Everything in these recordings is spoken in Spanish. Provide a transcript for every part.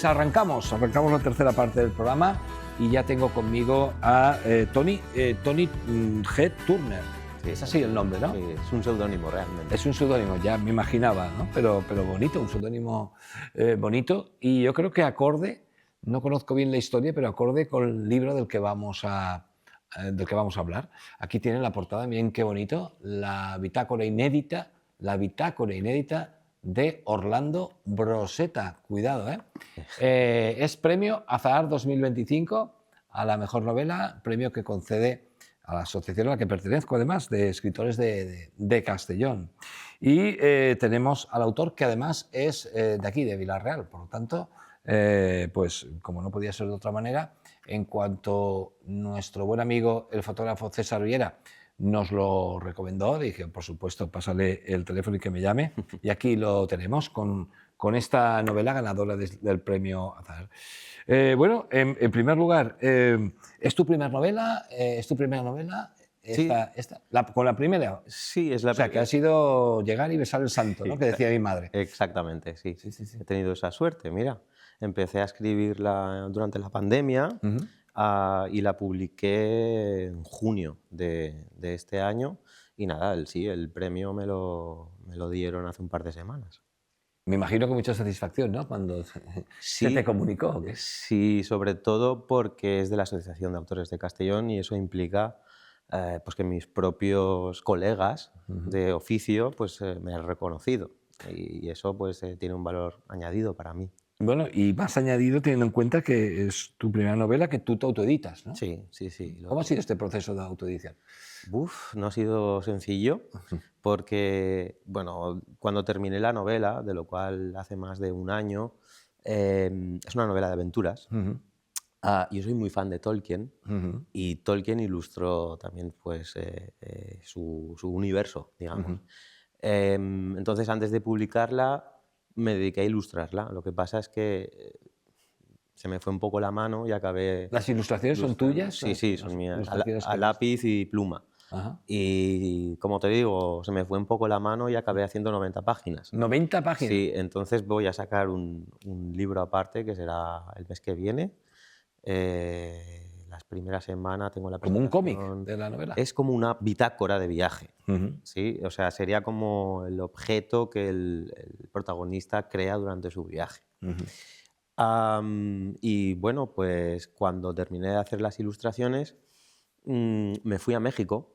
arrancamos la tercera parte del programa y ya tengo conmigo a Tony G. Turner. Sí, es así el nombre, ¿no? Sí, es un seudónimo realmente. Es un seudónimo, ya me imaginaba, ¿no? Pero bonito, un seudónimo bonito y yo creo que acorde, no conozco bien la historia, pero acorde con el libro del que vamos a hablar. Aquí tienen la portada, miren qué bonito, la bitácora inédita de Orlando Broseta. Cuidado, ¿eh? Es premio Azahar 2025 a la mejor novela, premio que concede a la asociación a la que pertenezco, además, de escritores de Castellón. Y tenemos al autor que además es de aquí, de Vila-real. Por lo tanto, pues como no podía ser de otra manera, en cuanto nuestro buen amigo, el fotógrafo César Riera, nos lo recomendó, dije, por supuesto, pásale el teléfono y que me llame. Y aquí lo tenemos con esta novela ganadora del premio Azahar. Bueno, en primer lugar, ¿es tu primera novela? Sí. ¿Con la primera? Sí, es la O sea, que ha sido llegar y besar el santo, ¿no? Que decía mi madre. Exactamente, sí. He tenido esa suerte, mira. Empecé a escribirla durante la pandemia y la publiqué en junio de este año. Y nada, el premio me lo dieron hace un par de semanas. Me imagino que mucha satisfacción, ¿no? Cuando se te comunicó. ¿O qué? Sí, sobre todo porque es de la Asociación de Autores de Castellón y eso implica pues que mis propios colegas de oficio pues, me han reconocido y eso pues, tiene un valor añadido para mí. Bueno, y más añadido teniendo en cuenta que es tu primera novela que tú te autoeditas, ¿no? Sí. ¿Cómo ha sido este proceso de autoedición? No ha sido sencillo porque, bueno, cuando terminé la novela, de lo cual hace más de un año, es una novela de aventuras. Yo soy muy fan de Tolkien y Tolkien ilustró también pues, su universo, digamos. Entonces, antes de publicarla, me dediqué a ilustrarla. Lo que pasa es que se me fue un poco la mano y acabé... ¿Las ilustraciones son tuyas? Sí, son mías, a lápiz y pluma. Ajá. Y como te digo, se me fue un poco la mano y acabé haciendo 90 páginas. ¿90 páginas? Sí, entonces voy a sacar un libro aparte que será el mes que viene. Las primeras semanas tengo la ¿Como un cómic presentación. de la novela? Es como una bitácora de viaje. ¿Sí? O sea, sería como el objeto que el protagonista crea durante su viaje. Y bueno, pues cuando terminé de hacer las ilustraciones, me fui a México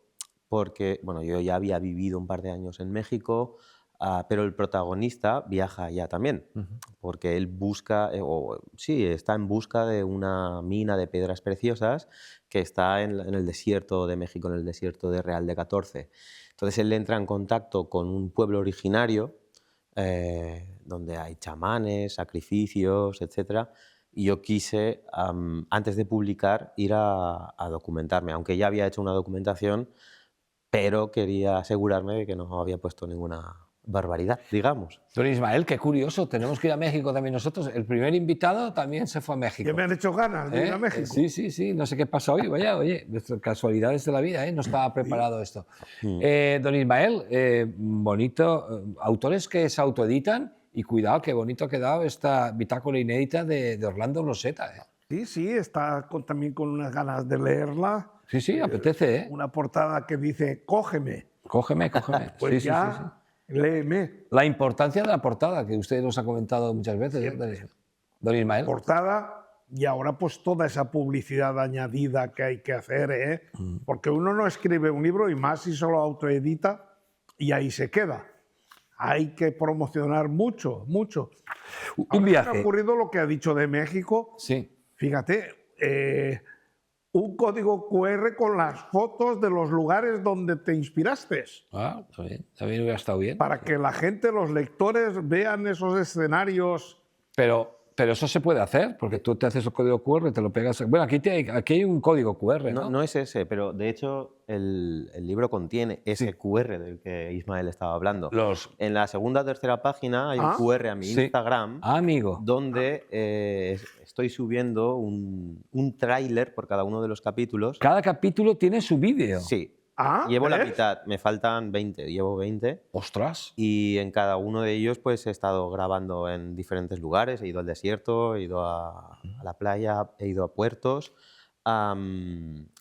porque, bueno, yo ya había vivido un par de años en México, pero el protagonista viaja allá también, porque él busca, está en busca de una mina de piedras preciosas que está en el desierto de México, en el desierto de Real de 14. Entonces él entra en contacto con un pueblo originario donde hay chamanes, sacrificios, etc. Y yo quise, antes de publicar, ir a documentarme, aunque ya había hecho una documentación, pero quería asegurarme de que no había puesto ninguna barbaridad, digamos. Don Ismael, qué curioso, tenemos que ir a México también nosotros. El primer invitado también se fue a México. Ya me han hecho ganas de ir a México. Sí, no sé qué pasa hoy, vaya, oye, casualidades de la vida, no estaba preparado esto. Don Ismael, bonito, autores que se autoeditan y cuidado, qué bonito ha quedado esta bitácora inédita de Orlando Broseta. Sí, está también con unas ganas de leerla. Sí, apetece, Una portada que dice, cógeme. Cógeme. Pues sí. Léeme. La importancia de la portada, que usted nos ha comentado muchas veces, don Ismael. Portada y ahora pues toda esa publicidad añadida que hay que hacer, porque uno no escribe un libro y más si solo autoedita y ahí se queda. Hay que promocionar mucho. Un viaje. Me ha ocurrido lo que ha dicho de México. Sí. Fíjate, un código QR con las fotos de los lugares donde te inspiraste. También hubiera estado bien. Para que la gente, los lectores, vean esos escenarios. Pero eso se puede hacer, porque tú te haces el código QR, te lo pegas... Bueno, aquí hay un código QR, ¿no? No es ese, pero de hecho el libro contiene ese QR del que Ismael estaba hablando. En la segunda o tercera página hay un QR a mi Instagram, amigo, donde estoy subiendo un tráiler por cada uno de los capítulos. ¿Cada capítulo tiene su vídeo? Sí. Ah, Llevo la ¿ves? mitad, me faltan 20, llevo 20. ¡Ostras! Y en cada uno de ellos pues he estado grabando en diferentes lugares. He ido al desierto, he ido a la playa, he ido a puertos.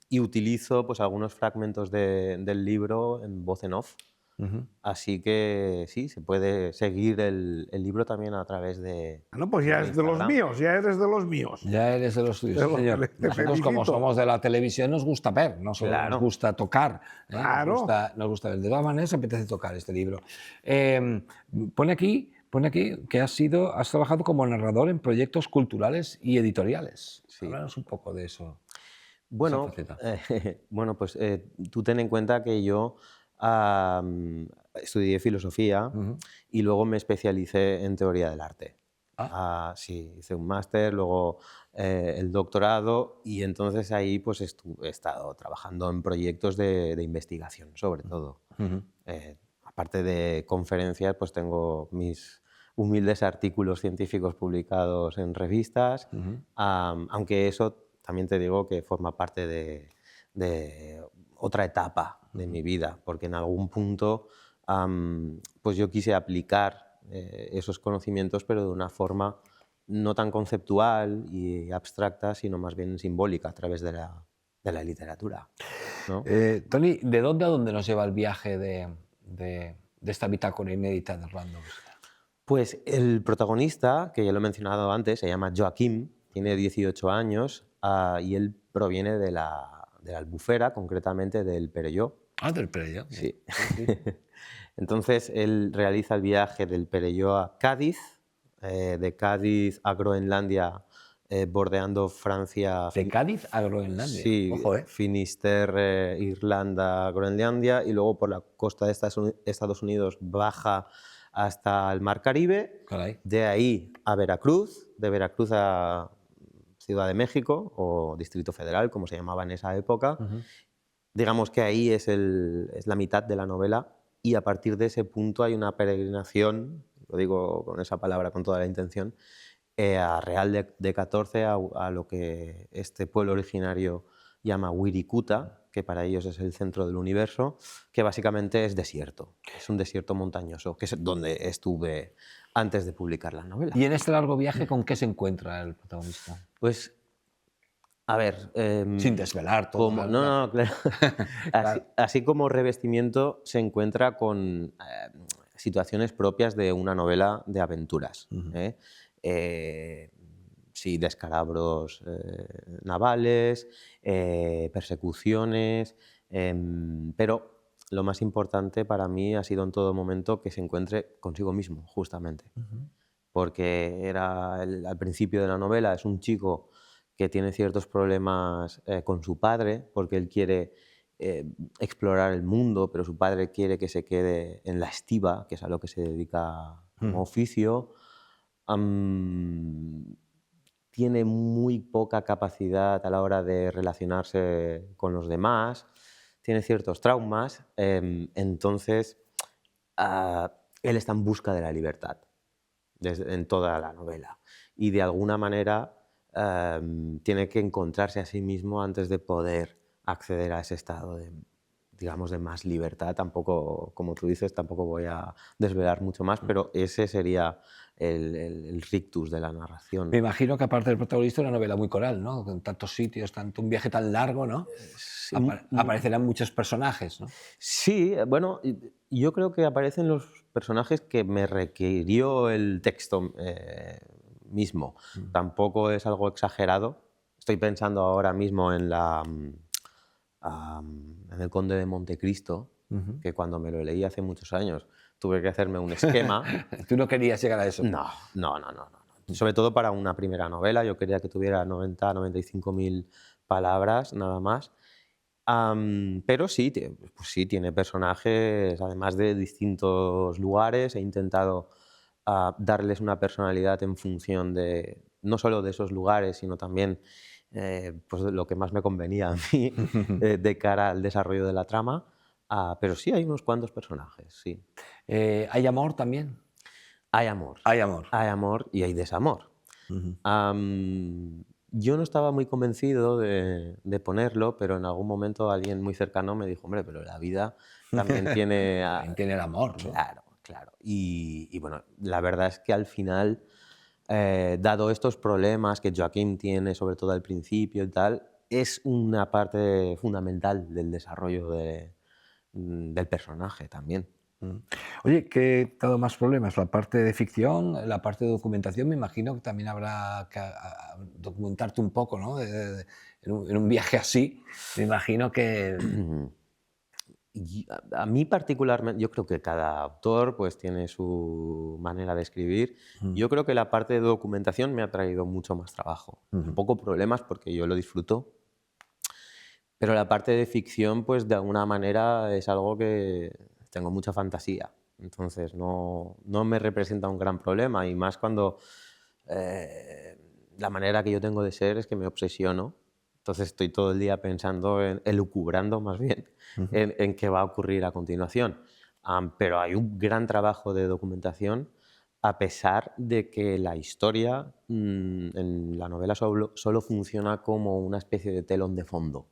Y utilizo pues algunos fragmentos del libro en voz en off. Ujú. Así que sí, se puede seguir el libro también a través Bueno, pues ya de es de los Instagram. míos, ya eres de los míos. Ya eres de los tuyos, sí, señor. Te Nosotros, como felicito. somos de la televisión, nos gusta ver, no solo nos Claro. gusta tocar, ¿eh? Claro. Nos gusta ver. De todas maneras, apetece tocar este libro. Eh, pone aquí que has trabajado como narrador en proyectos culturales y editoriales. Sí. Háblanos un poco de eso, esa Bueno, faceta. bueno, pues tú ten en cuenta que yo estudié filosofía Ujú. y luego me especialicé en teoría del arte. Sí, hice un máster, luego el doctorado y entonces ahí pues he estado trabajando en proyectos de investigación, sobre todo. Ujú. Aparte de conferencias, pues tengo mis humildes artículos científicos publicados en revistas, Ujú. aunque eso también te digo que forma parte de otra etapa de mi vida, porque en algún punto pues yo quise aplicar esos conocimientos, pero de una forma no tan conceptual y abstracta, sino más bien simbólica a través de la literatura, ¿no? Tony, ¿de dónde a dónde nos lleva el viaje de esta bitácora inédita de Orlando? Pues el protagonista, que ya lo he mencionado antes, se llama Joaquim, tiene 18 años y él proviene de la Albufera, concretamente del Perelló. Ah, del Perelló. Sí. Entonces él realiza el viaje del Perelló a Cádiz, de Cádiz a Groenlandia, bordeando Francia. De Cádiz a Groenlandia. Sí, Ojo, ¿eh? Finisterre, Irlanda, Groenlandia, y luego por la costa de Estados Unidos baja hasta el Mar Caribe, Caray. de ahí a Veracruz, de Veracruz a Ciudad de México o Distrito Federal, como se llamaba en esa época. Ujú. Digamos que ahí es la mitad de la novela y a partir de ese punto hay una peregrinación, lo digo con esa palabra con toda la intención, a Real de 14, a lo que este pueblo originario llama Wirikuta, que para ellos es el centro del universo, que básicamente es desierto, es un desierto montañoso, que es donde estuve antes de publicar la novela. Y en este largo viaje, ¿con qué se encuentra el protagonista? Pues, a ver... Sin desvelar todo. no, Claro. no, claro. Así como revestimiento se encuentra con situaciones propias de una novela de aventuras. Ujú. Sí, descalabros navales, persecuciones, pero lo más importante para mí ha sido en todo momento que se encuentre consigo mismo, justamente. Ujú. Porque al principio de la novela es un chico que tiene ciertos problemas con su padre, porque él quiere explorar el mundo, pero su padre quiere que se quede en la estiba, que es a lo que se dedica como oficio. Tiene muy poca capacidad a la hora de relacionarse con los demás, tiene ciertos traumas, entonces él está en busca de la libertad en toda la novela y de alguna manera tiene que encontrarse a sí mismo antes de poder acceder a ese estado de, digamos, de más libertad. Tampoco, como tú dices, tampoco voy a desvelar mucho más, pero ese sería el rictus de la narración. Me imagino que aparte del protagonista, una novela muy coral, ¿no? Con tantos sitios, un viaje tan largo, ¿no? Sí, Aparecerán muchos personajes, ¿no? sí, bueno, yo creo que aparecen los personajes que me requirió el texto mismo. Tampoco es algo exagerado. Estoy pensando ahora mismo en en el Conde de Montecristo, Ujú. que cuando me lo leí hace muchos años tuve que hacerme un esquema. Tú no querías llegar a eso. No. Sobre todo para una primera novela, yo quería que tuviera 95.000 palabras, nada más. Pero sí, pues sí, tiene personajes, además de distintos lugares. He intentado darles una personalidad en función de, no solo de esos lugares, sino también pues de lo que más me convenía a mí de cara al desarrollo de la trama. Pero sí, hay unos cuantos personajes, sí. ¿Hay amor también? Hay amor. Hay amor. Hay amor y hay desamor. Ujú. Yo no estaba muy convencido de ponerlo, pero en algún momento alguien muy cercano me dijo, hombre, pero la vida también tiene... También tiene el amor, ¿no? Claro, claro. Y bueno, la verdad es que al final, dado estos problemas que Joaquín tiene, sobre todo al principio y tal, es una parte fundamental del desarrollo del personaje también. Mm. Oye, ¿qué te ha dado más problemas? ¿La parte de ficción, la parte de documentación? Me imagino que también habrá que documentarte un poco, ¿no? En un viaje así, me imagino que... Y a mí particularmente, yo creo que cada autor pues tiene su manera de escribir. Mm, Yo creo que la parte de documentación me ha traído mucho más trabajo. ujú, Tampoco problemas porque yo lo disfruto, pero la parte de ficción pues de alguna manera es algo que tengo mucha fantasía. Entonces no me representa un gran problema y más cuando eh, la manera que yo tengo de ser es que me obsesiono. Entonces estoy todo el día pensando, elucubrando más bien, ujú. en qué va a ocurrir a continuación. Pero hay un gran trabajo de documentación a pesar de que la historia en la novela solo funciona como una especie de telón de fondo.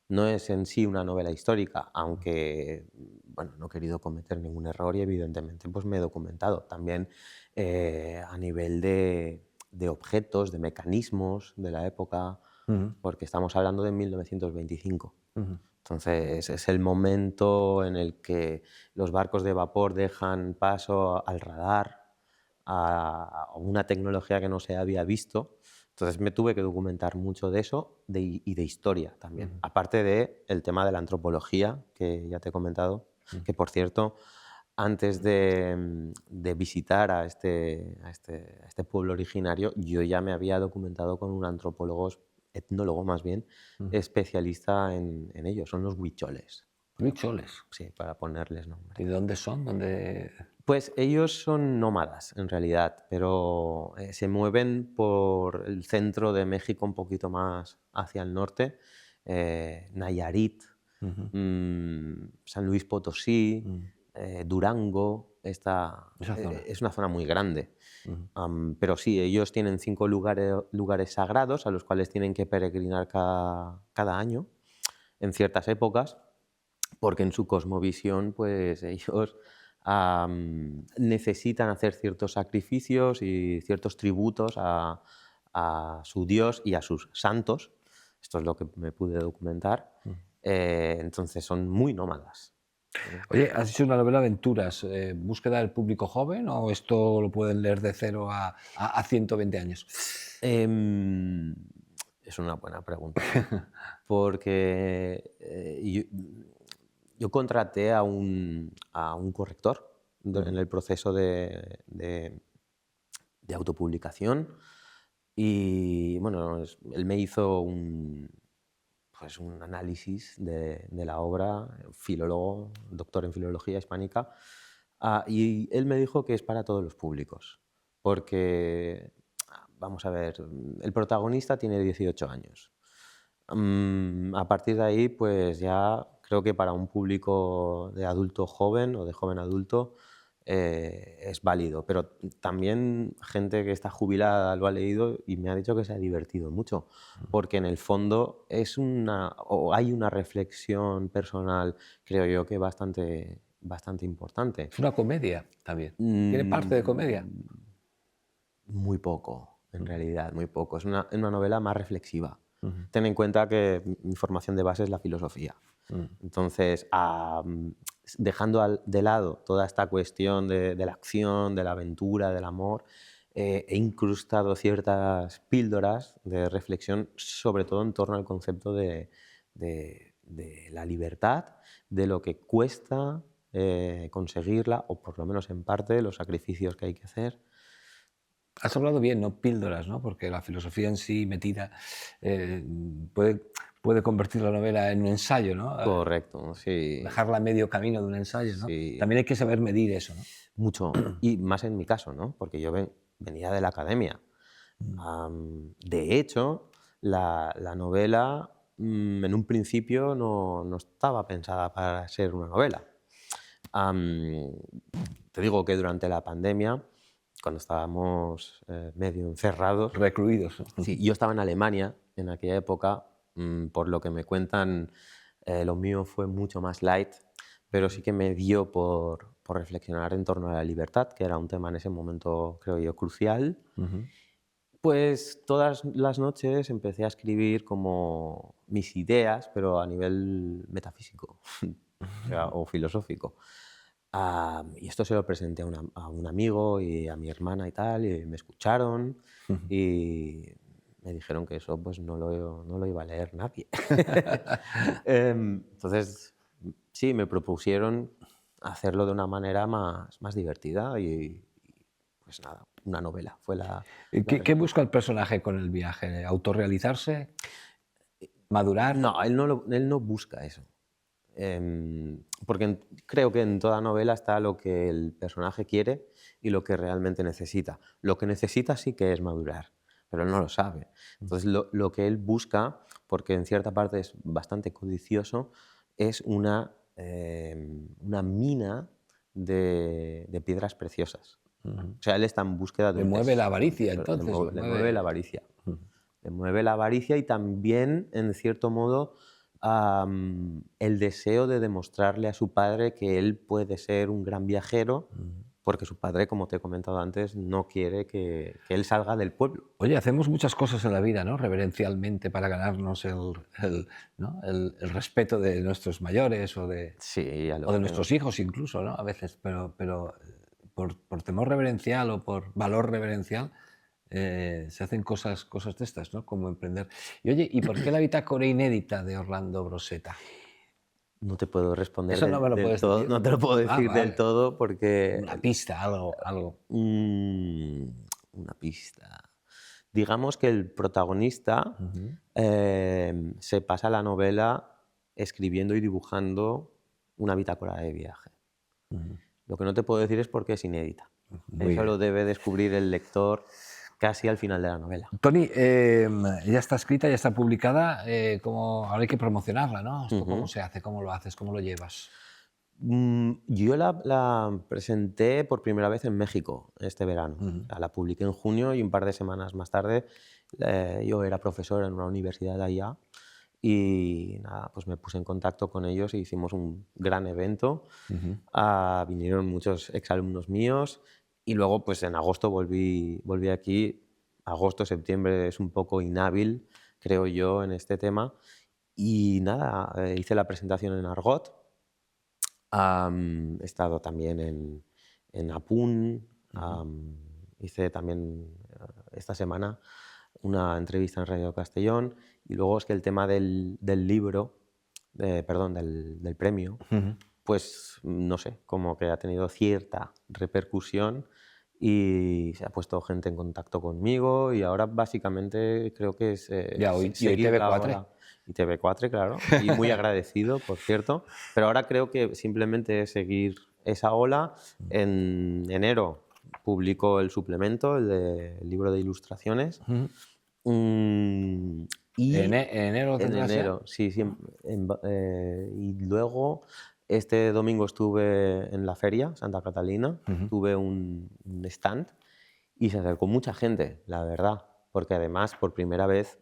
No es en sí una novela histórica, aunque bueno, no he querido cometer ningún error y evidentemente pues me he documentado. También a nivel de objetos, de mecanismos de la época, Ujú, porque estamos hablando de 1925. ujú. Entonces es el momento en el que los barcos de vapor dejan paso al radar, a una tecnología que no se había visto. Entonces me tuve que documentar mucho de eso y de historia también. Ujú, Aparte del tema de la antropología, que ya te he comentado, ujú. que por cierto, antes de visitar a este pueblo originario, yo ya me había documentado con un antropólogo, etnólogo más bien, Ujú. especialista en ello. Son los huicholes, Huicholes. sí, para ponerles nombre. ¿Y de dónde son? ¿Dónde? Pues ellos son nómadas en realidad, pero se mueven por el centro de México un poquito más hacia el norte, Nayarit, Ujú, San Luis Potosí, mm. Durango. Esa zona. Es una zona muy grande. Ujú, Pero sí, ellos tienen 5 lugares sagrados a los cuales tienen que peregrinar cada año en ciertas épocas porque en su cosmovisión, pues ellos necesitan hacer ciertos sacrificios y ciertos tributos a su Dios y a sus santos. Esto es lo que me pude documentar. mm. Entonces son muy nómadas. Oye, has hecho una novela de aventuras. ¿Búsqueda del público joven o esto lo pueden leer de 0 a 120 años? Em, es una buena pregunta, porque yo contraté a un corrector Ujú, en el proceso de autopublicación y bueno, él me hizo pues un análisis de la obra, filólogo, doctor en filología hispánica, y él me dijo que es para todos los públicos, porque, vamos a ver, el protagonista tiene 18 años. A partir de ahí, pues ya creo que para un público de adulto joven o de joven adulto es válido, pero también gente que está jubilada lo ha leído y me ha dicho que se ha divertido mucho, porque en el fondo o hay una reflexión personal, creo yo, que bastante importante. es una comedia también. ¿Tiene parte de comedia? Mm, Muy poco, en Ujú, realidad, muy poco. Es una novela más reflexiva. ujú, Ten en cuenta que mi formación de base es la filosofía. mm. Entonces, dejando de lado toda esta cuestión de la acción, de la aventura, del amor, he incrustado ciertas píldoras de reflexión, sobre todo en torno al concepto de la libertad, de lo que cuesta conseguirla, o por lo menos en parte, los sacrificios que hay que hacer. Has hablado bien, no píldoras, ¿no? Porque la filosofía en sí metida eh, puede, puede convertir la novela en un ensayo, ¿no? Correcto, sí, Dejarla a medio camino de un ensayo, ¿no? sí. También hay que saber medir eso, ¿no? Mucho. Y más en mi caso, ¿no? Porque yo venía de la academia. Mm, De hecho, la novela en un principio no estaba pensada para ser una novela. Am, Te digo que durante la pandemia cuando estábamos medio encerrados. Recluidos. Sí, yo estaba en Alemania en aquella época, por lo que me cuentan, lo mío fue mucho más light, pero sí que me dio por reflexionar en torno a la libertad, que era un tema en ese momento, creo yo, crucial. Ujú. Pues todas las noches empecé a escribir como mis ideas, pero a nivel metafísico o sea, o filosófico. Y esto se lo presenté a un amigo y a mi hermana y tal, y me escucharon y me dijeron que eso pues no lo iba a leer nadie. Entonces, sí, me propusieron hacerlo de una manera más divertida y pues nada, una novela fue la ¿Qué busca el personaje con el viaje? ¿Autorrealizarse? ¿Madurar? No, él no busca eso. Porque creo que en toda novela está lo que el personaje quiere y lo que realmente necesita. Lo que necesita sí que es madurar, pero él no lo sabe. Entonces, lo que él busca, porque en cierta parte es bastante codicioso, es una mina de piedras preciosas. Ujú. O sea, él está en búsqueda de Le un mueve la tesoro. avaricia, entonces. Le mueve la avaricia. Ujú. Le mueve la avaricia y también, en cierto modo, el deseo de demostrarle a su padre que él puede ser un gran viajero, porque su padre, como te he comentado antes, no quiere que él salga del pueblo. Oye, hacemos muchas cosas en la vida, ¿no? Reverencialmente para ganarnos ¿no? el respeto de nuestros mayores Sí, o de nuestros hijos incluso, ¿no? A veces, pero por temor reverencial o por valor reverencial se hacen cosas de estas, ¿no? Como emprender. Y oye, ¿y por qué la bitácora inédita de Orlando Broseta? No te puedo responder Eso no me lo del puedes todo, decir. no te lo puedo Ah, decir del vale. todo porque Una pista, algo. Mm, una pista. Digamos que el protagonista Ujú. se pasa la novela escribiendo y dibujando una bitácora de viaje. Ujú. Lo que no te puedo decir es por qué es inédita. Muy Eso bien. lo debe descubrir el lector casi al final de la novela. Tony, ya está escrita, ya está publicada, ahora hay que promocionarla, ¿no? ¿Esto cómo Ujú. se hace? ¿Cómo lo haces? ¿Cómo lo llevas? Yo la presenté por primera vez en México este verano. Ujú. O sea, la publiqué en junio y un par de semanas más tarde yo era profesor en una universidad de allá y nada, pues me puse en contacto con ellos y hicimos un gran evento. Ujú. Vinieron muchos exalumnos míos y luego pues en agosto volví aquí. Agosto, septiembre es un poco inhábil, creo yo, en este tema. Y nada, hice la presentación en Argot. He estado también en Apun. Ujú. Hice también esta semana una entrevista en Radio Castellón. Y luego es que el tema del libro, perdón, del premio, Ujú. pues no sé, como que ha tenido cierta repercusión y se ha puesto gente en contacto conmigo y ahora básicamente creo que es Ya, y hoy seguir la TV4. ola. Y TV4, claro, y muy agradecido, por cierto, pero ahora creo que simplemente es seguir esa ola. En enero publico el suplemento, el libro de ilustraciones. Ujú. Mm, y En enero lo en tendrás ya. enero, sí, sí. Y luego, este domingo estuve en la feria Santa Catalina, Ujú. tuve un stand y se acercó mucha gente, la verdad, porque además por primera vez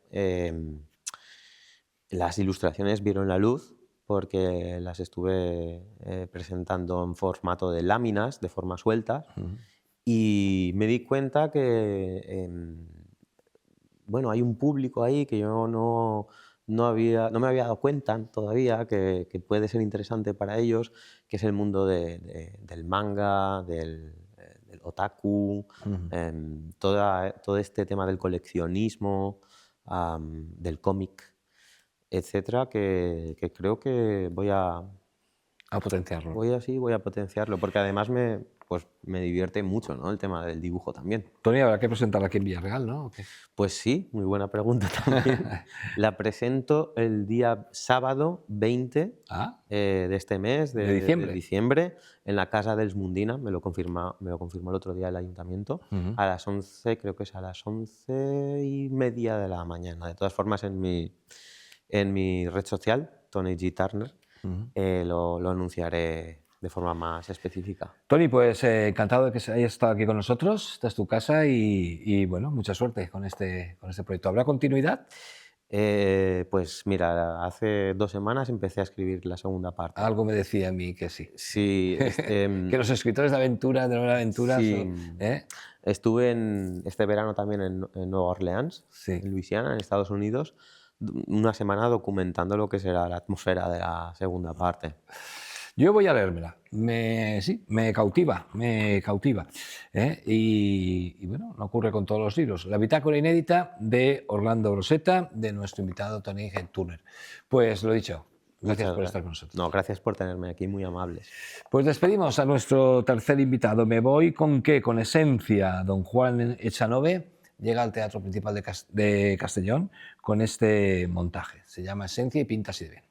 las ilustraciones vieron la luz porque las estuve presentando en formato de láminas, de forma suelta, Ujú. y me di cuenta que bueno, hay un público ahí que yo no me había dado cuenta todavía que puede ser interesante para ellos, que es el mundo del manga, del otaku, Ujú. todo este tema del coleccionismo, del cómic, etcétera, que creo que A potenciarlo. voy a potenciarlo, porque además pues, me divierte mucho, ¿no? El tema del dibujo también. Tony, habrá que presentarla aquí en Villarreal, ¿no? ¿O qué? Pues sí, muy buena pregunta también. La presento el día sábado 20 Ah, de este mes, de de diciembre. diciembre, en la Casa dels Mundina, me lo confirmó el otro día el ayuntamiento, Ujú. a las 11, creo que es a las 11:30 de la mañana. De todas formas, en mi red social, Tony G. Turner, Ujú. lo anunciaré de forma más específica. Toni, pues encantado de que hayas estado aquí con nosotros. Esta es tu casa y bueno, mucha suerte con este proyecto. ¿Habrá continuidad? Pues mira, hace 2 semanas empecé a escribir la segunda parte. Algo me decía a mí que sí. Sí. Que los escritores de aventuras, de novela de aventuras... Sí. Estuve este verano también en Nueva Orleans, Sí. en Luisiana, en Estados Unidos, una semana documentando lo que será la atmósfera de la segunda parte. Yo voy a leérmela. Me cautiva, Y bueno, no ocurre con todos los libros. La bitácora inédita de Orlando Broseta, de nuestro invitado Toni Turner. Pues lo dicho, gracias por estar con nosotros. No, gracias por tenerme aquí, muy amables. Pues despedimos a nuestro tercer invitado. Me voy con qué, con Esencia. Don Juan Echanove llega al Teatro Principal de Castellón con este montaje. Se llama Esencia y pinta así de bien.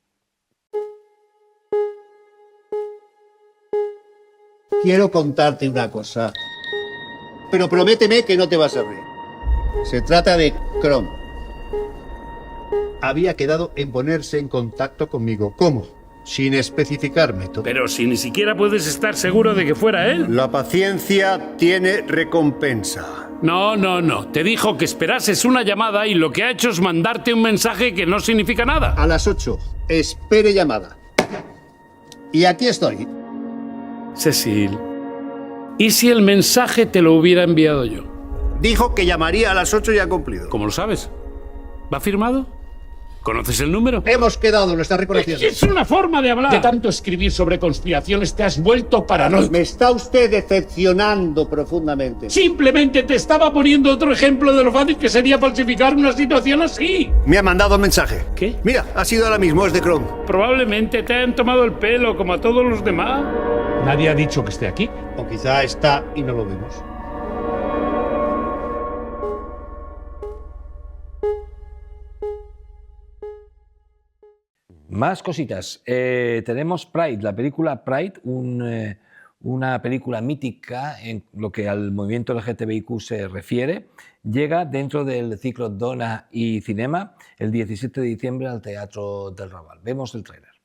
Quiero contarte una cosa, pero prométeme que no te vas a reír. Se trata de Chrome. Había quedado en ponerse en contacto conmigo. ¿Cómo? Sin especificar método. Pero si ni siquiera puedes estar seguro de que fuera él. La paciencia tiene recompensa. No. Te dijo que esperases una llamada y lo que ha hecho es mandarte un mensaje que no significa nada. A las 8, espere llamada. Y aquí estoy. Cecil, ¿y si el mensaje te lo hubiera enviado yo? Dijo que llamaría a las 8 y ha cumplido. ¿Cómo lo sabes? ¿Va firmado? ¿Conoces el número? Hemos quedado, lo está reconociendo. Es una forma de hablar. De tanto escribir sobre conspiraciones te has vuelto paranoico. Me está usted decepcionando profundamente. Simplemente te estaba poniendo otro ejemplo de lo fácil que sería falsificar una situación así. Me ha mandado un mensaje. ¿Qué? Mira, ha sido ahora mismo, es de Chrome. Probablemente te hayan tomado el pelo como a todos los demás. Nadie ha dicho que esté aquí. O quizá está y no lo vemos. Más cositas. Tenemos Pride, la película Pride, una película mítica en lo que al movimiento LGTBIQ se refiere. Llega dentro del ciclo Dona y Cinema el 17 de diciembre al Teatro del Raval. Vemos el tráiler.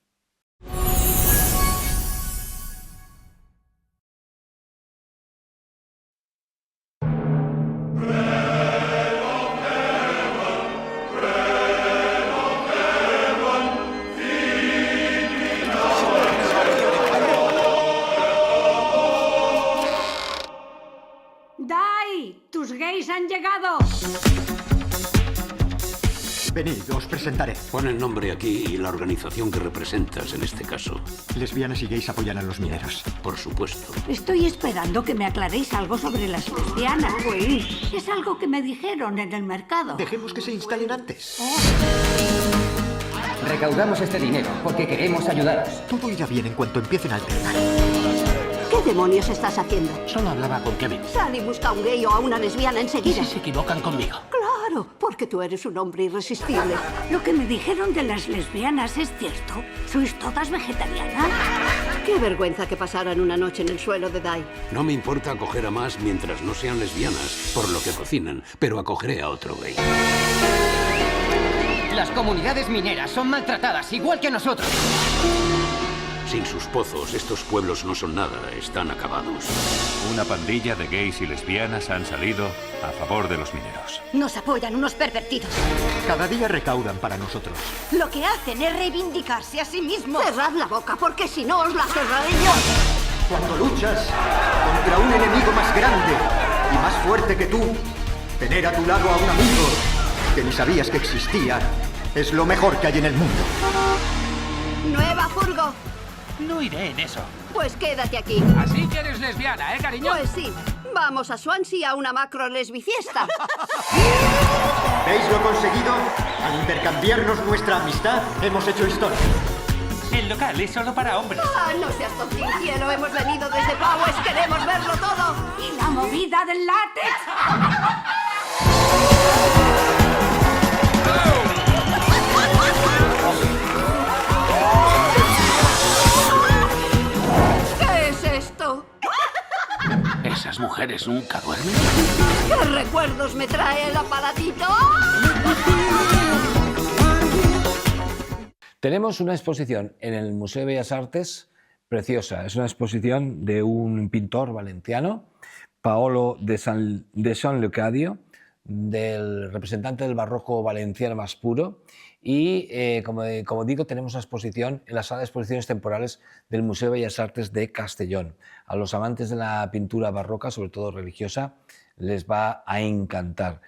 ¡Tus gays han llegado! Venid, os presentaré. Pon el nombre aquí y la organización que representas en este caso. Lesbianas y gays apoyan a los mineros. Por supuesto. Estoy esperando que me aclaréis algo sobre las lesbianas. Uy, es algo que me dijeron en el mercado. Dejemos que se instalen antes. Recaudamos este dinero porque queremos ayudaros. Todo irá bien en cuanto empiecen a alternar. ¿Qué demonios estás haciendo? Solo hablaba con Kevin. Sal y busca a un gay o a una lesbiana enseguida. ¿Y si se equivocan conmigo? Claro, porque tú eres un hombre irresistible. Lo que me dijeron de las lesbianas es cierto. ¿Sois todas vegetarianas? Qué vergüenza que pasaran una noche en el suelo de Dai. No me importa acoger a más mientras no sean lesbianas, por lo que cocinan, pero acogeré a otro gay. Las comunidades mineras son maltratadas igual que nosotros. Sin sus pozos, estos pueblos no son nada, están acabados. Una pandilla de gays y lesbianas han salido a favor de los mineros. Nos apoyan unos pervertidos. Cada día recaudan para nosotros. Lo que hacen es reivindicarse a sí mismos. Cerrad la boca, porque si no os la cerraré yo. Cuando luchas contra un enemigo más grande y más fuerte que tú, tener a tu lado a un amigo que ni sabías que existía es lo mejor que hay en el mundo. Nueva furgo. No iré en eso. Pues quédate aquí. Así que eres lesbiana, ¿eh, cariño? Pues sí. Vamos a Swansea a una macro lesbiciesta. ¿Veis lo conseguido? Al intercambiarnos nuestra amistad, hemos hecho historia. El local es solo para hombres. Ah, no seas tontín, cielo. Hemos venido desde Powers. Queremos verlo todo. ¿Y la movida del látex? ¿Qué es esto? ¿Esas mujeres nunca duermen? ¿Qué recuerdos me trae el aparatito? Tenemos una exposición en el Museo de Bellas Artes preciosa. Es una exposición de un pintor valenciano, Paolo de San Leocadio, del representante del barroco valenciano más puro. Y, como digo, tenemos una exposición en la sala de exposiciones temporales del Museo de Bellas Artes de Castellón. A los amantes de la pintura barroca, sobre todo religiosa, les va a encantar.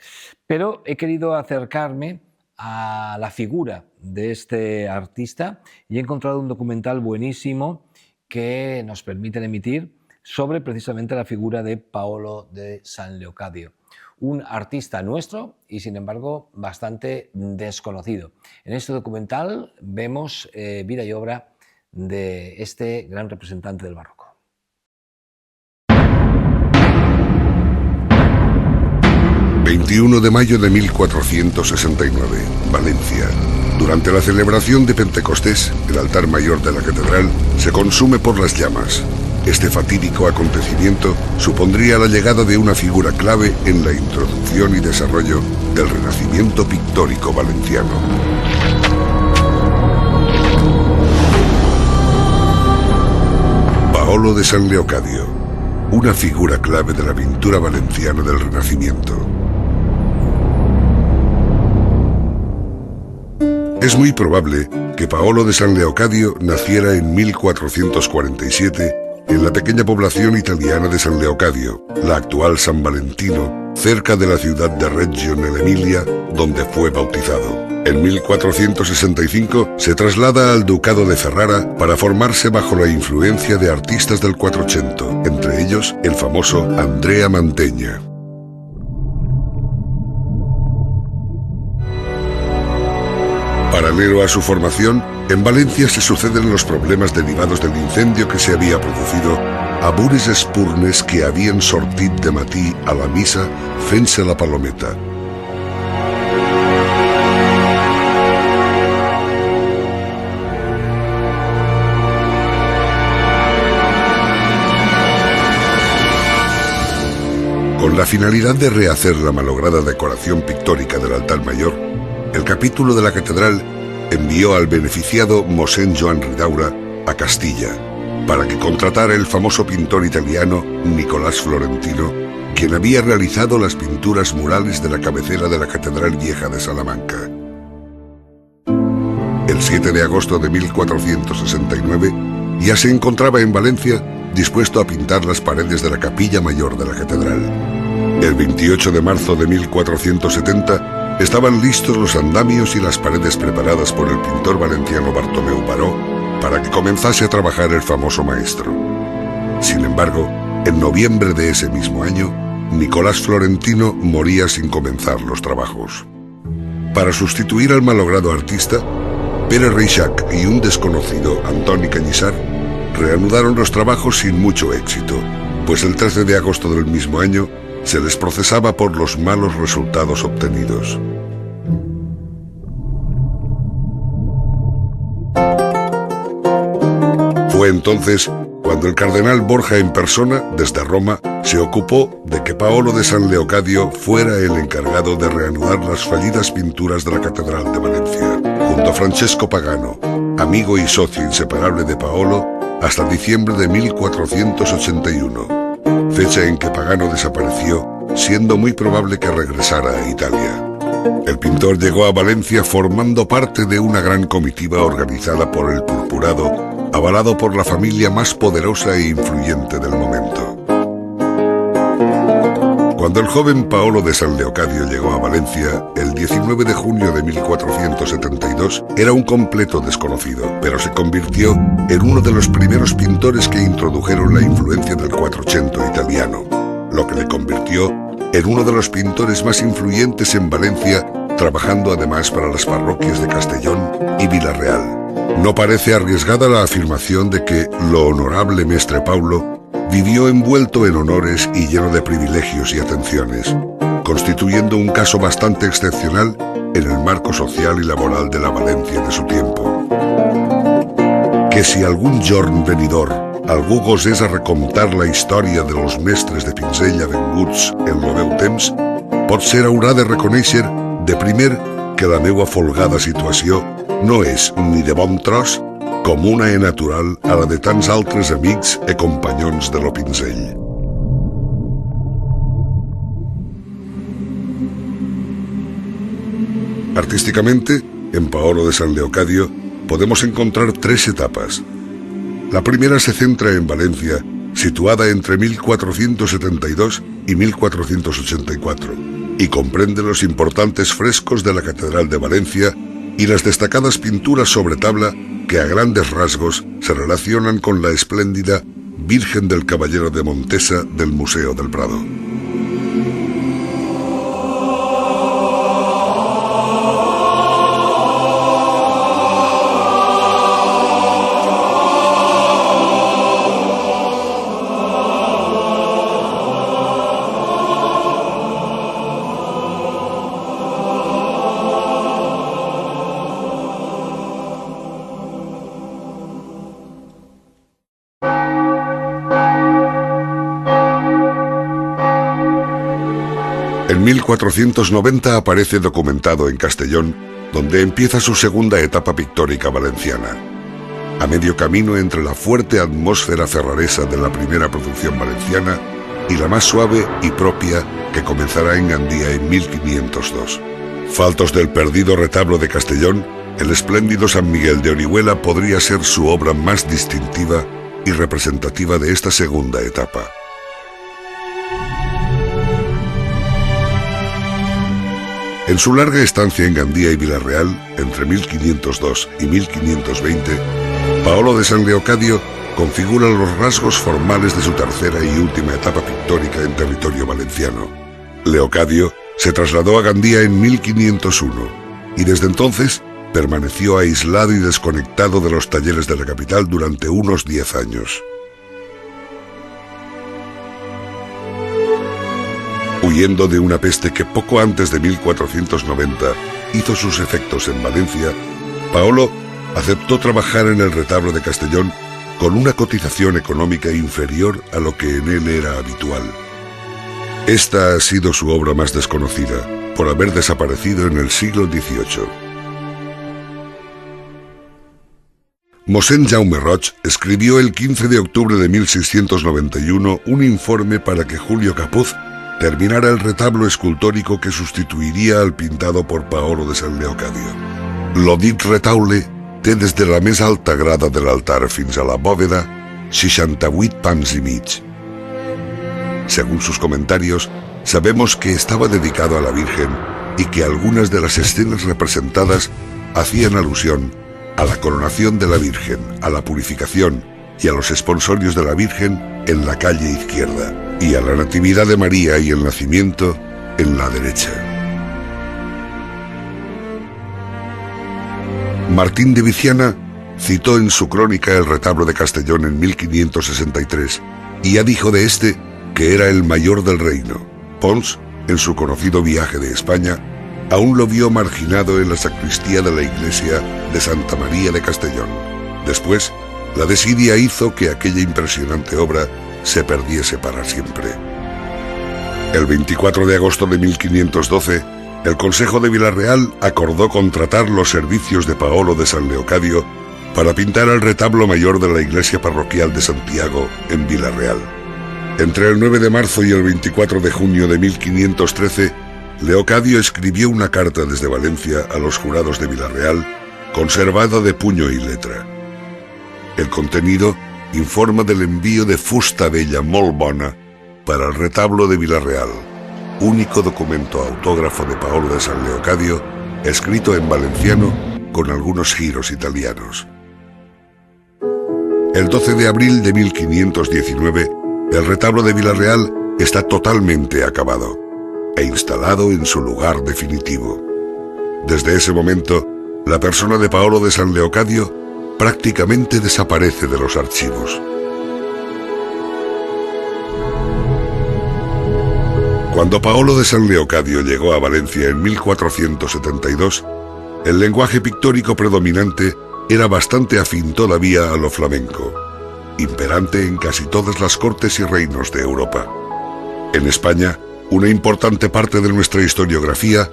Pero he querido acercarme a la figura de este artista y he encontrado un documental buenísimo que nos permiten emitir sobre precisamente la figura de Paolo de San Leocadio, un artista nuestro y sin embargo bastante desconocido. En este documental vemos vida y obra de este gran representante del barroco. 21 de mayo de 1469, Valencia. Durante la celebración de Pentecostés, el altar mayor de la catedral se consume por las llamas. Este fatídico acontecimiento supondría la llegada de una figura clave en la introducción y desarrollo del Renacimiento pictórico valenciano. Paolo de San Leocadio, una figura clave de la pintura valenciana del Renacimiento. Es muy probable que Paolo de San Leocadio naciera en 1447 en la pequeña población italiana de San Leocadio, la actual San Valentino, cerca de la ciudad de Reggio nell'Emilia, donde fue bautizado. En 1465 se traslada al Ducado de Ferrara para formarse bajo la influencia de artistas del Quattrocento, entre ellos el famoso Andrea Mantegna. Paralelo a su formación, en Valencia se suceden los problemas derivados del incendio que se havia producido a unes espurnes que havien sortit de matí a la missa fent-se la palometa. Con la finalidad de rehacer la malograda decoración pictórica del altar mayor, el capítulo de la catedral envió al beneficiado Mosén Joan Ridaura a Castilla para que contratara el famoso pintor italiano Nicolás Florentino, quien había realizado las pinturas murales de la cabecera de la Catedral Vieja de Salamanca. El 7 de agosto de 1469 ya se encontraba en Valencia dispuesto a pintar las paredes de la capilla mayor de la catedral. El 28 de marzo de 1470 estaban listos los andamios y las paredes preparadas por el pintor valenciano Bartomeu Baró para que comenzase a trabajar el famoso maestro. Sin embargo, en noviembre de ese mismo año, Nicolás Florentino moría sin comenzar los trabajos. Para sustituir al malogrado artista, Pere Reixac y un desconocido, Antoni Cañizar, reanudaron los trabajos sin mucho éxito, pues el 13 de agosto del mismo año se les procesaba por los malos resultados obtenidos. Fue entonces cuando el cardenal Borja en persona, desde Roma, se ocupó de que Paolo de San Leocadio fuera el encargado de reanudar las fallidas pinturas de la Catedral de Valencia, junto a Francesco Pagano, amigo y socio inseparable de Paolo, hasta diciembre de 1481. Fecha en que Pagano desapareció, siendo muy probable que regresara a Italia. El pintor llegó a Valencia formando parte de una gran comitiva organizada por el Purpurado, avalado por la familia más poderosa e influyente del momento. Cuando el joven Paolo de San Leocadio llegó a Valencia, el 19 de junio de 1472, era un completo desconocido, pero se convirtió en uno de los primeros pintores que introdujeron la influencia del Quattrocento italiano, lo que le convirtió en uno de los pintores más influyentes en Valencia, trabajando además para las parroquias de Castellón y Vilarreal. No parece arriesgada la afirmación de que lo honorable Mestre Paulo vivió envuelto en honores y lleno de privilegios y atenciones, constituyendo un caso bastante excepcional en el marco social y laboral de la Valencia de su tiempo. Que si algun jorn venidor algú gosés a recontar la història dels mestres de pinzell avinguts en lo meu temps, potser haurà de reconèixer, de primer, que la meua folgada situació no és ni de bon tros comuna e natural a la de tants altres amics e companyons de lo pinzell. Artísticamente, en Paolo de San Leocadio podemos encontrar 3 etapas. La primera se centra en Valencia, situada entre 1472 y 1484, y comprende los importantes frescos de la Catedral de Valencia y las destacadas pinturas sobre tabla que a grandes rasgos se relacionan con la espléndida Virgen del Caballero de Montesa del Museo del Prado. En 1490 aparece documentado en Castellón, donde empieza su segunda etapa pictórica valenciana. A medio camino entre la fuerte atmósfera ferraresa de la primera producción valenciana y la más suave y propia que comenzará en Gandía en 1502. Faltos del perdido retablo de Castellón, el espléndido San Miguel de Orihuela podría ser su obra más distintiva y representativa de esta segunda etapa. En su larga estancia en Gandía y Vilarreal, entre 1502 y 1520, Paolo de San Leocadio configura los rasgos formales de su tercera y última etapa pictórica en territorio valenciano. Leocadio se trasladó a Gandía en 1501 y desde entonces permaneció aislado y desconectado de los talleres de la capital durante unos 10 años. Huyendo de una peste que poco antes de 1490 hizo sus efectos en Valencia, Paolo aceptó trabajar en el retablo de Castellón con una cotización económica inferior a lo que en él era habitual. Esta ha sido su obra más desconocida, por haber desaparecido en el siglo XVIII. Mossèn Jaume Roig escribió el 15 de octubre de 1691 un informe para que Julio Capuz terminara el retablo escultórico que sustituiria al pintado por Paolo de San Leocadio. Lo dit retaule té des de la més alta grada de l'altar fins a la bóveda 68 pans y mig. Según sus comentarios, sabemos que estaba dedicado a la Virgen y que algunas de las escenas representadas hacían alusión a la coronación de la Virgen, a la purificación y a los esponsorios de la Virgen en la calle izquierda, y a la Natividad de María y el Nacimiento en la derecha. Martín de Viciana citó en su crónica el retablo de Castellón en 1563 y ya dijo de este que era el mayor del reino. Pons, en su conocido Viaje de España, aún lo vio marginado en la sacristía de la iglesia de Santa María de Castellón. Después, la desidia hizo que aquella impresionante obra se perdiese para siempre. El 24 de agosto de 1512, el Consejo de Vilarreal acordó contratar los servicios de Paolo de San Leocadio para pintar el retablo mayor de la iglesia parroquial de Santiago en Vilarreal. Entre el 9 de marzo y el 24 de junio de 1513, Leocadio escribió una carta desde Valencia a los jurados de Vilarreal, conservada de puño y letra. El contenido informa del envío de fusta bella molt bona para el retablo de Vilarreal, único documento autógrafo de Paolo de San Leocadio, escrito en valenciano con algunos giros italianos. El 12 de abril de 1519, el retablo de Vilarreal está totalmente acabado e instalado en su lugar definitivo. Desde ese momento, la persona de Paolo de San Leocadio prácticamente desaparece de los archivos. Cuando Paolo de San Leocadio llegó a Valencia en 1472, el lenguaje pictórico predominante era bastante afín todavía a lo flamenco, imperante en casi todas las cortes y reinos de Europa. En España, una importante parte de nuestra historiografía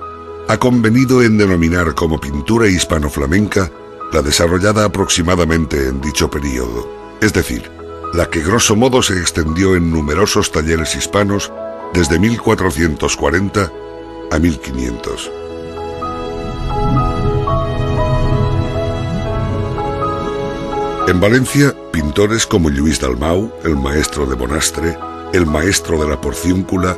ha convenido en denominar como pintura hispano-flamenca la desarrollada aproximadamente en dicho período, es decir, la que grosso modo se extendió en numerosos talleres hispanos desde 1440 a 1500. En Valencia, pintores como Lluís Dalmau, el maestro de Bonastre, el maestro de la Porciúncula,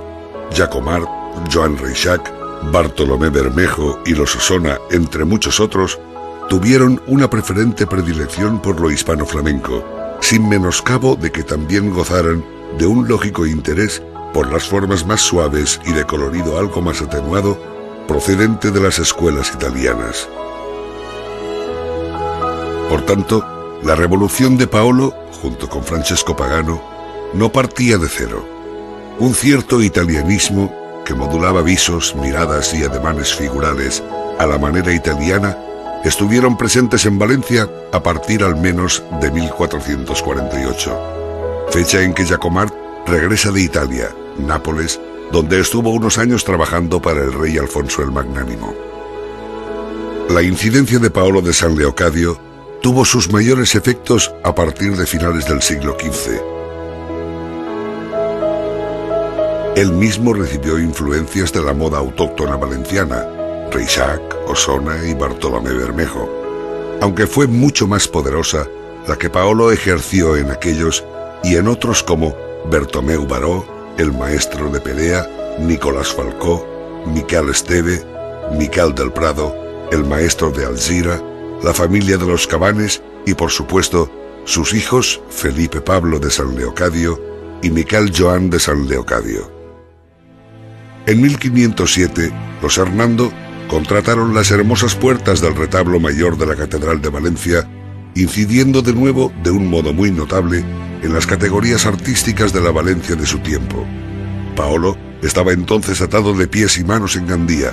Jacomart, Joan Reixac, Bartolomé Bermejo y los Osona, entre muchos otros, tuvieron una preferente predilección por lo hispano-flamenco, sin menoscabo de que también gozaran de un lógico interés por las formas más suaves y de colorido algo más atenuado, procedente de las escuelas italianas. Por tanto, la revolución de Paolo, junto con Francesco Pagano, no partía de cero. Un cierto italianismo que modulaba visos, miradas y ademanes figurales a la manera italiana estuvieron presentes en Valencia a partir al menos de 1448, fecha en que Jacomart regresa de Italia, Nápoles, donde estuvo unos años trabajando para el rey Alfonso el Magnánimo. La incidencia de Paolo de San Leocadio tuvo sus mayores efectos a partir de finales del siglo XV. Él mismo recibió influencias de la moda autóctona valenciana, Reixac, Osona y Bartolomé Bermejo, aunque fue mucho más poderosa la que Paolo ejerció en aquellos y en otros como Bertomeu Baró, el maestro de Perea, Nicolás Falcó, Miquel Esteve, Miquel del Prado, el maestro de Alzira, la familia de los Cabanes y, por supuesto, sus hijos Felipe Pablo de San Leocadio y Miquel Joan de San Leocadio. En 1507, los Hernando contrataron las hermosas puertas del retablo mayor de la Catedral de Valencia, incidiendo de nuevo de un modo muy notable en las categorías artísticas de la Valencia de su tiempo. Paolo estaba entonces atado de pies y manos en Gandía,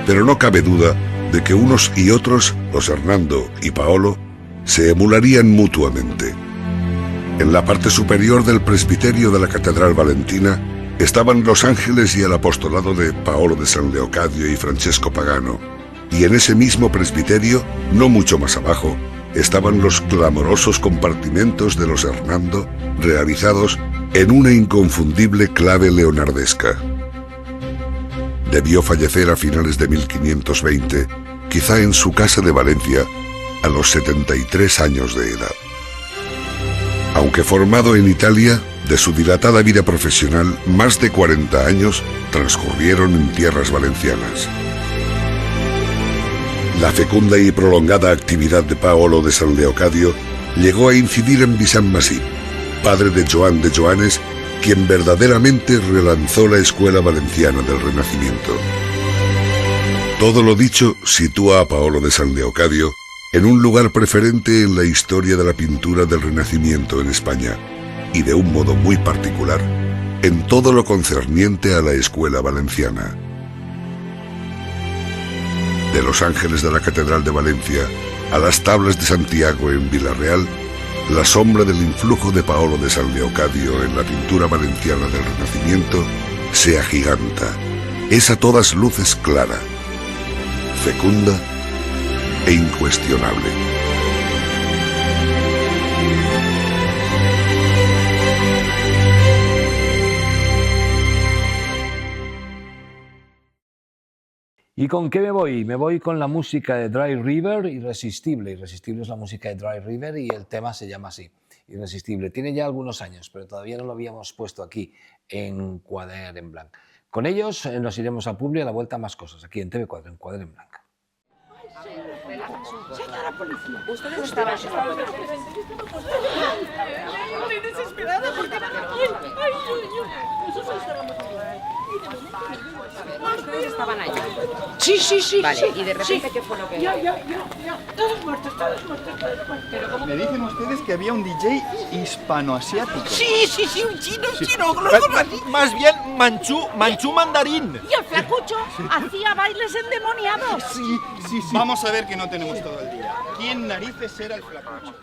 pero no cabe duda de que unos y otros, los Hernando y Paolo, se emularían mutuamente. En la parte superior del presbiterio de la Catedral Valentina estaban los ángeles y el apostolado de Paolo de San Leocadio y Francesco Pagano, y en ese mismo presbiterio, no mucho más abajo, estaban los clamorosos compartimentos de los Hernando, realizados en una inconfundible clave leonardesca. Debió fallecer a finales de 1520, quizá en su casa de Valencia, a los 73 años de edad. Aunque formado en Italia, de su dilatada vida profesional, más de 40 años transcurrieron en tierras valencianas. La fecunda y prolongada actividad de Paolo de San Leocadio llegó a incidir en Vicent Masip, padre de Joan de Joanes, quien verdaderamente relanzó la escuela valenciana del Renacimiento. Todo lo dicho sitúa a Paolo de San Leocadio en un lugar preferente en la historia de la pintura del Renacimiento en España, y de un modo muy particular, en todo lo concerniente a la escuela valenciana. De los ángeles de la Catedral de Valencia a las tablas de Santiago en Villarreal, la sombra del influjo de Paolo de San Leocadio en la pintura valenciana del Renacimiento se agiganta, es a todas luces clara, fecunda e incuestionable. ¿Y con qué me voy? Me voy con la música de Dry River, Irresistible. Irresistible es la música de Dry River y el tema se llama así, Irresistible. Tiene ya algunos años, pero todavía no lo habíamos puesto aquí en Quadern en Blanc. Con ellos nos iremos a Publi a la vuelta más cosas, aquí en TV4, en Quadern en Blanc. Señora policía, ustedes estaban... Estoy desesperada porque van aquí. Ay, ¿Ustedes estaban allí? Sí. Vale, y de repente, ¿qué fue lo que...? Ya. Todos muertos. Pero ¿cómo? Me dicen ustedes que había un DJ hispanoasiático. Sí, un chino. Más bien manchú mandarín. Y el flacucho hacía bailes endemoniados. Sí. Vamos a ver que no tenemos todo el día. ¿Quién narices era el flacucho?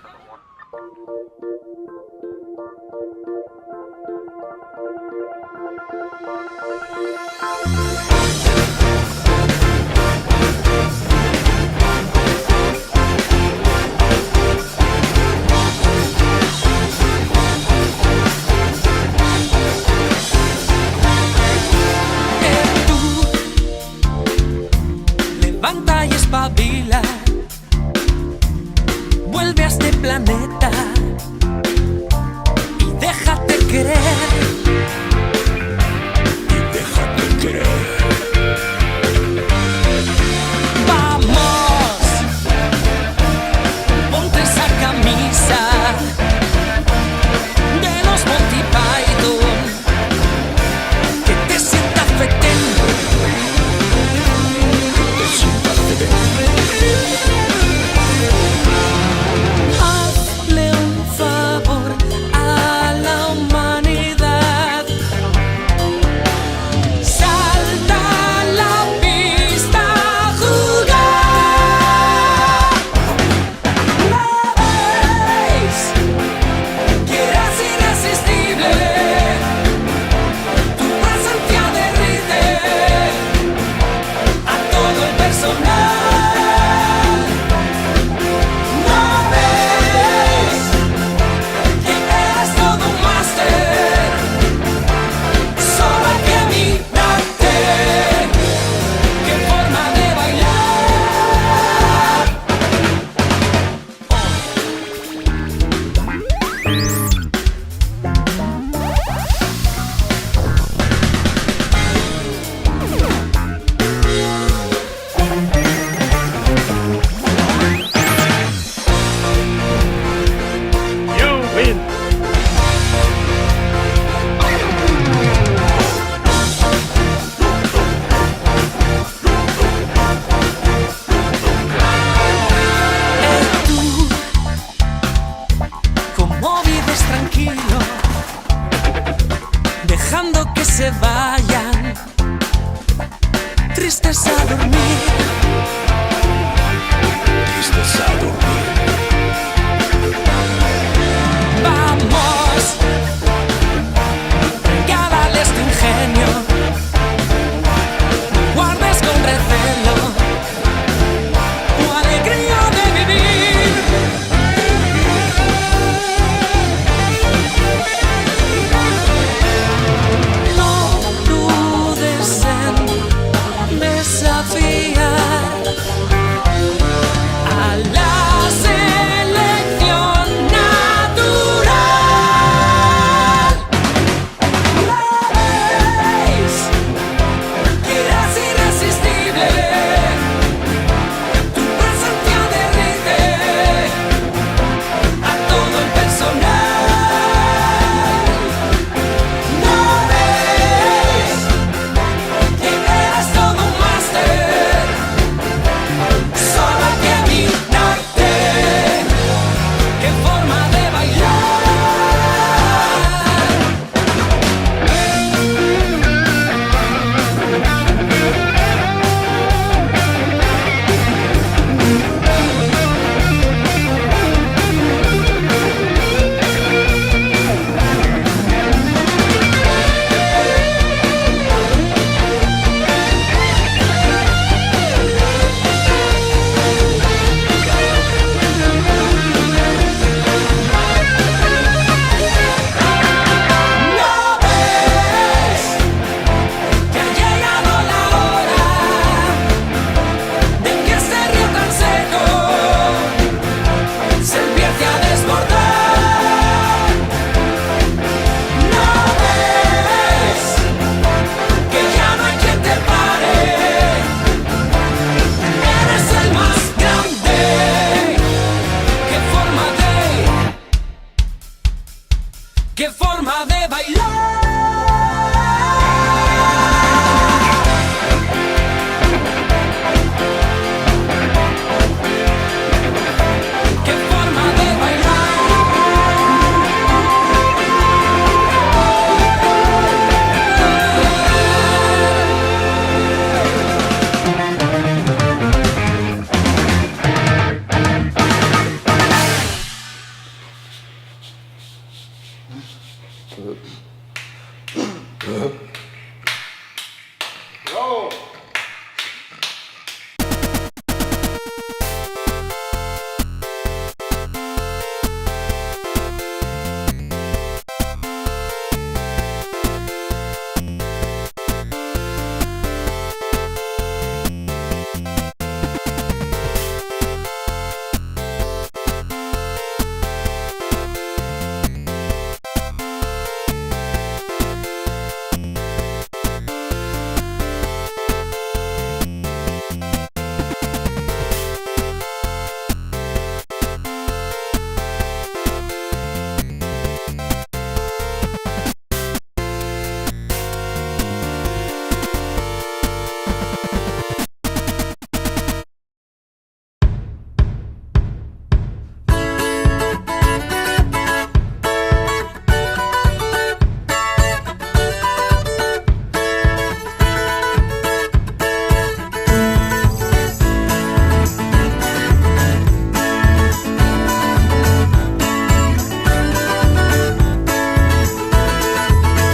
deseando que se vayan, tristes a dormir, tristes a dormir. Vamos, regálales tu ingenio, no guardes con recelo tu alegría de vivir. No dudes en desafiar a la selección natural. La veis, que eres irresistible, tu presencia derrite a todo el personal. No ves que eres todo un máster, solo hay que mirarte. Qué forma de bailar. No ves que ha llegado la hora de que este río tan seco se empiece a desbordar. No ves que ya no hay quien te pare, eres el más grande. Qué forma de bailar. Qué forma de bailar.